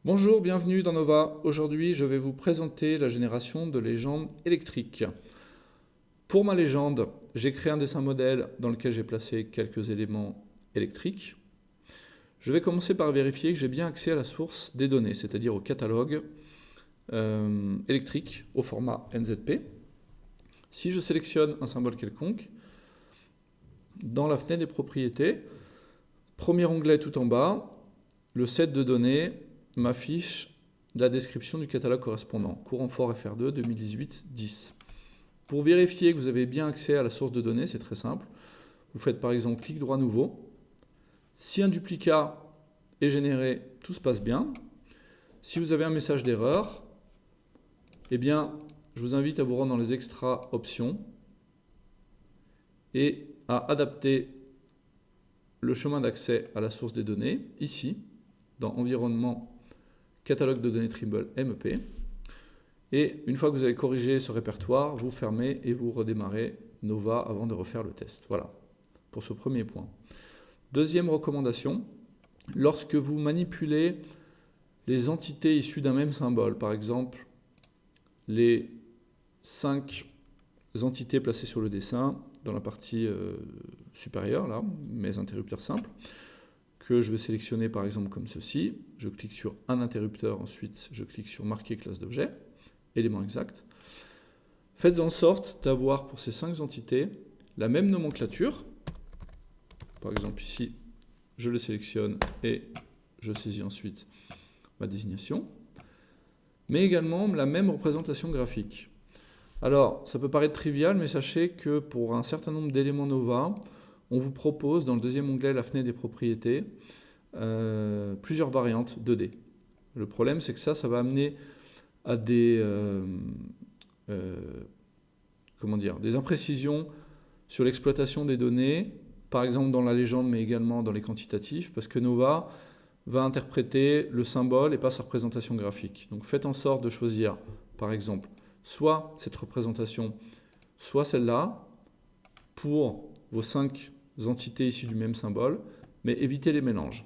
Bonjour, bienvenue dans Nova. Aujourd'hui, je vais vous présenter la génération de légendes électriques. Pour ma légende, j'ai créé un dessin modèle dans lequel j'ai placé quelques éléments électriques. Je vais commencer par vérifier que j'ai bien accès à la source des données, c'est-à-dire au catalogue électrique au format NZP. Si je sélectionne un symbole quelconque, dans la fenêtre des propriétés, premier onglet tout en bas, le set de données m'affiche la description du catalogue correspondant, courant fort FR2 2018-10. Pour vérifier que vous avez bien accès à la source de données, c'est très simple. Vous faites par exemple clic droit nouveau. Si un duplicat est généré, tout se passe bien. Si vous avez un message d'erreur, eh bien, je vous invite à vous rendre dans les extra options et à adapter le chemin d'accès à la source des données, ici, dans Environnement, catalogue de données Trimble MEP. Et une fois que vous avez corrigé ce répertoire, vous fermez et vous redémarrez Nova avant de refaire le test. Voilà, pour ce premier point. Deuxième recommandation, lorsque vous manipulez les entités issues d'un même symbole, par exemple les 5 entités placées sur le dessin, dans la partie supérieure, là, mes interrupteurs simples, que je vais sélectionner par exemple comme ceci. Je clique sur un interrupteur, ensuite je clique sur marquer classe d'objet, élément exact. Faites en sorte d'avoir pour ces 5 entités la même nomenclature. Par exemple ici, je le sélectionne et je saisis ensuite ma désignation, mais également la même représentation graphique. Alors, ça peut paraître trivial, mais sachez que pour un certain nombre d'éléments Nova, on vous propose dans le deuxième onglet, la fenêtre des propriétés, plusieurs variantes 2D. Le problème, c'est que ça va amener à des imprécisions sur l'exploitation des données, par exemple dans la légende, mais également dans les quantitatifs, parce que Nova va interpréter le symbole et pas sa représentation graphique. Donc faites en sorte de choisir, par exemple, soit cette représentation, soit celle-là, pour vos 5 entités issues du même symbole, mais évitez les mélanges.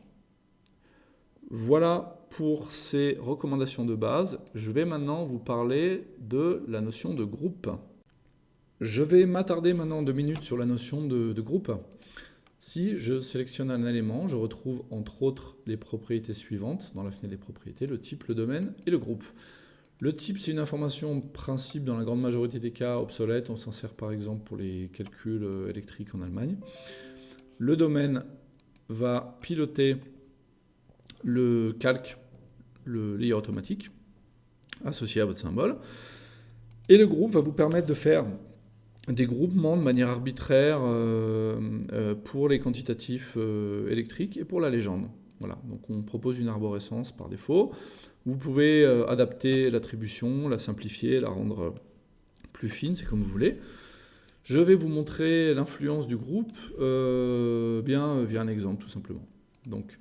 Voilà pour ces recommandations de base. Je vais maintenant vous parler de la notion de groupe. Je vais m'attarder maintenant 2 minutes sur la notion de groupe. Si je sélectionne un élément, je retrouve entre autres les propriétés suivantes dans la fenêtre des propriétés, le type, le domaine et le groupe. Le type, c'est une information principe dans la grande majorité des cas obsolète. On s'en sert par exemple pour les calculs électriques en Allemagne. Le domaine va piloter le calque, le layer automatique associé à votre symbole. Et le groupe va vous permettre de faire des groupements de manière arbitraire pour les quantitatifs électriques et pour la légende. Voilà, donc on propose une arborescence par défaut. Vous pouvez adapter l'attribution, la simplifier, la rendre plus fine, c'est comme vous voulez. Je vais vous montrer l'influence du groupe via un exemple tout simplement. Donc,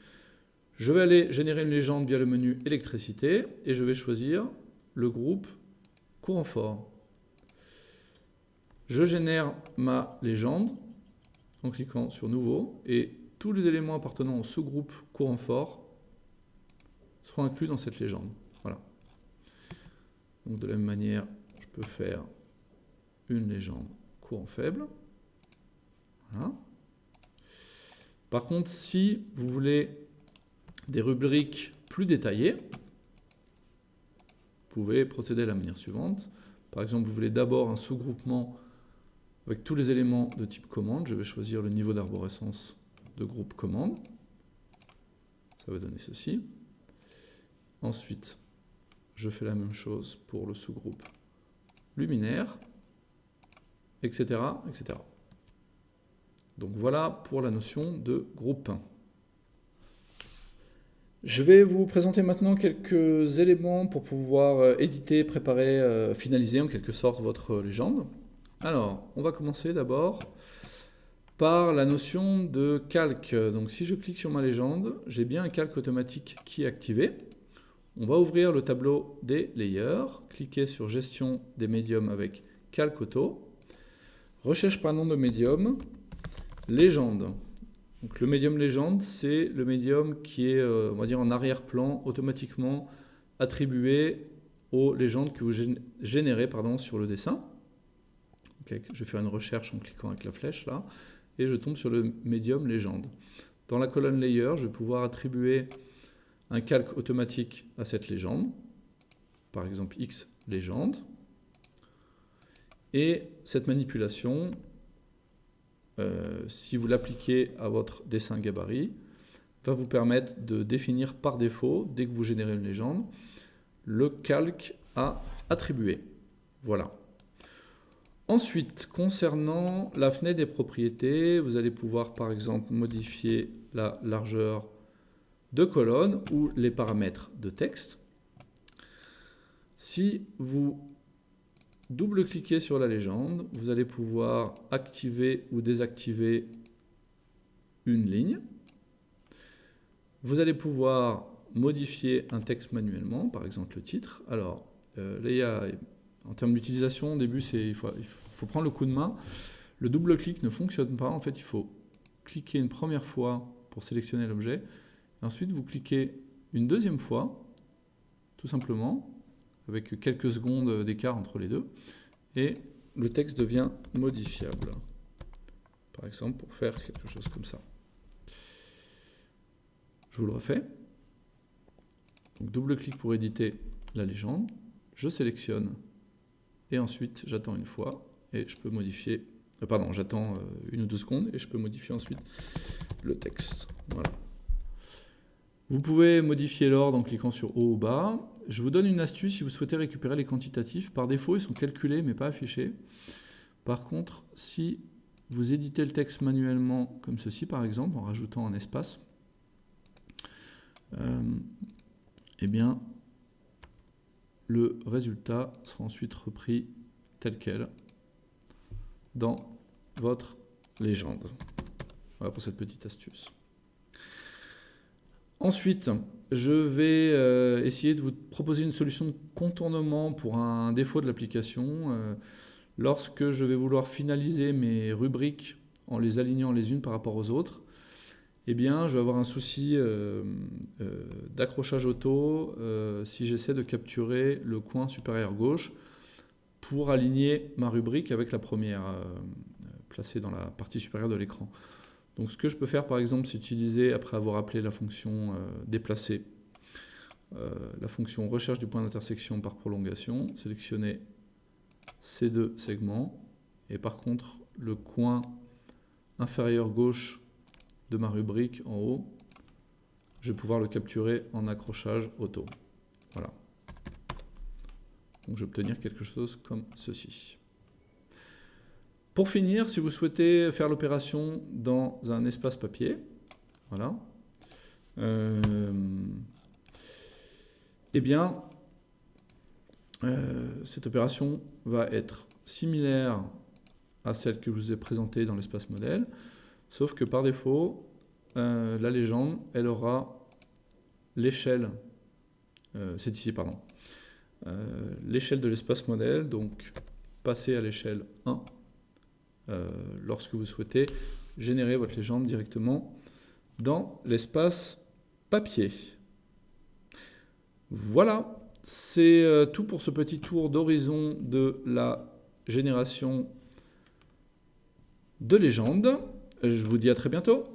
je vais aller générer une légende via le menu électricité et je vais choisir le groupe courant fort. Je génère ma légende en cliquant sur nouveau et tous les éléments appartenant au sous-groupe courant fort seront inclus dans cette légende. Voilà. Donc de la même manière, je peux faire une légende courant faible. Voilà. Par contre, si vous voulez des rubriques plus détaillées, vous pouvez procéder de la manière suivante. Par exemple, vous voulez d'abord un sous-groupement avec tous les éléments de type commande. Je vais choisir le niveau d'arborescence de groupe commande. Ça va donner ceci. Ensuite, je fais la même chose pour le sous-groupe luminaire, etc., etc. Donc voilà pour la notion de groupe. Je vais vous présenter maintenant quelques éléments pour pouvoir éditer, préparer, finaliser en quelque sorte votre légende. Alors, on va commencer d'abord par la notion de calque. Donc si je clique sur ma légende, j'ai bien un calque automatique qui est activé. On va ouvrir le tableau des layers, cliquer sur gestion des médiums avec calque auto, recherche par nom de médium, légende. Donc le médium légende, c'est le médium qui est, on va dire, en arrière-plan, automatiquement attribué aux légendes que vous générez sur le dessin. Okay, je vais faire une recherche en cliquant avec la flèche là, et je tombe sur le médium légende. Dans la colonne Layer, je vais pouvoir attribuer un calque automatique à cette légende, par exemple X légende, et cette manipulation, si vous l'appliquez à votre dessin gabarit, va vous permettre de définir par défaut, dès que vous générez une légende, le calque à attribuer. Voilà. Ensuite, concernant la fenêtre des propriétés, vous allez pouvoir par exemple modifier la largeur de colonne ou les paramètres de texte. Si vous double-cliquez sur la légende, vous allez pouvoir activer ou désactiver une ligne. Vous allez pouvoir modifier un texte manuellement, par exemple le titre. Alors, là, en termes d'utilisation, au début, il faut prendre le coup de main. Le double-clic ne fonctionne pas. En fait, il faut cliquer une première fois pour sélectionner l'objet. Ensuite, vous cliquez une deuxième fois, tout simplement, avec quelques secondes d'écart entre les deux. Et le texte devient modifiable. Par exemple, pour faire quelque chose comme ça. Je vous le refais. Donc, double-clic pour éditer la légende. Je sélectionne. Et ensuite, j'attends une fois. Et je peux modifier... pardon, j'attends 1 ou 2 secondes. Et je peux modifier ensuite le texte. Voilà. Vous pouvez modifier l'ordre en cliquant sur haut ou bas. Je vous donne une astuce si vous souhaitez récupérer les quantitatifs. Par défaut, ils sont calculés mais pas affichés. Par contre, si vous éditez le texte manuellement comme ceci par exemple, en rajoutant un espace, eh bien, le résultat sera ensuite repris tel quel dans votre légende. Voilà pour cette petite astuce. Ensuite, je vais essayer de vous proposer une solution de contournement pour un défaut de l'application. Lorsque je vais vouloir finaliser mes rubriques en les alignant les unes par rapport aux autres, eh bien, je vais avoir un souci d'accrochage auto si j'essaie de capturer le coin supérieur gauche pour aligner ma rubrique avec la première placée dans la partie supérieure de l'écran. Donc ce que je peux faire par exemple, c'est utiliser, après avoir appelé la fonction déplacer, la fonction recherche du point d'intersection par prolongation, sélectionner ces deux segments, et par contre le coin inférieur gauche de ma rubrique en haut, je vais pouvoir le capturer en accrochage auto. Voilà. Donc je vais obtenir quelque chose comme ceci. Pour finir, si vous souhaitez faire l'opération dans un espace papier, voilà, eh bien, cette opération va être similaire à celle que je vous ai présentée dans l'espace modèle, sauf que par défaut, la légende, elle aura l'échelle, c'est ici, pardon, l'échelle de l'espace modèle, donc passer à l'échelle 1, lorsque vous souhaitez générer votre légende directement dans l'espace papier. Voilà, c'est tout pour ce petit tour d'horizon de la génération de légendes. Je vous dis à très bientôt.